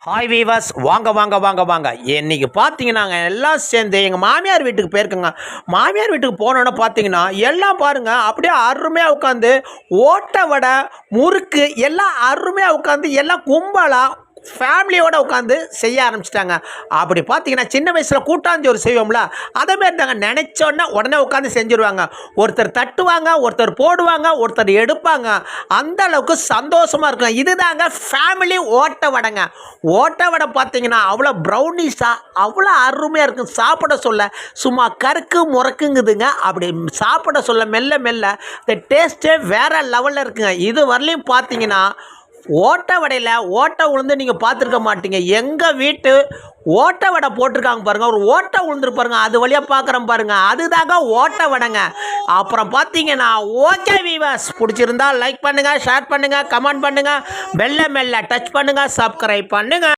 Hi viewers, வாங்க வாங்க வாங்க வாங்க. இன்றைக்கி பார்த்தீங்கன்னாங்க எல்லாம் சேர்ந்து எங்கள் மாமியார் வீட்டுக்கு போயிருக்குங்க. மாமியார் வீட்டுக்கு போனோன்னு பார்த்தீங்கன்னா எல்லாம் பாருங்கள் அப்படியே அருமையாக உட்காந்து ஓட்டை வடை முறுக்கு எல்லாம் அருமையாக உட்காந்து எல்லாம் கும்பலாக ஃபேமிலியோடு உட்காந்து செய்ய ஆரம்பிச்சிட்டாங்க. அப்படி பார்த்தீங்கன்னா சின்ன வயசில் கூட்டாஞ்சோறு செய்வோம்ல, அதேமாரி தாங்க. நினச்சோன்னா உடனே உட்காந்து செஞ்சுருவாங்க. ஒருத்தர் தட்டுவாங்க, ஒருத்தர் போடுவாங்க, ஒருத்தர் எடுப்பாங்க. அந்த அளவுக்கு சந்தோஷமாக இருக்கும். இதுதாங்க ஃபேமிலி ஓட்டை வடைங்க. ஓட்டை வடை பார்த்தீங்கன்னா அவ்வளோ ப்ரௌனிஸாக அவ்வளோ அருமையாக இருக்கும். சாப்பிட சொல்ல சும்மா கருக்கு முறக்குங்குதுங்க. அப்படி சாப்பிட சொல்ல மெல்ல மெல்ல இந்த டேஸ்ட்டே வேறு லெவலில் இருக்குங்க. இது வரலையும் பார்த்தீங்கன்னா ஓட்டை வடையில் ஓட்டை உளுந்து நீங்கள் பார்த்துருக்க மாட்டீங்க. எங்கள் வீட்டு ஓட்டை வடை போட்டிருக்காங்க பாருங்கள், ஒரு ஓட்டை உளுந்துரு பாருங்கள், அது வழியாக பார்க்குறோம் பாருங்கள், அதுதாங்க ஓட்டை வடைங்க. அப்புறம் பார்த்தீங்கன்னா ஓகே வீவர்ஸ், பிடிச்சிருந்தா லைக் பண்ணுங்கள், ஷேர் பண்ணுங்கள், கமெண்ட் பண்ணுங்கள், பெல்லை மெல்ல டச் பண்ணுங்கள், சப்ஸ்கிரைப் பண்ணுங்கள்.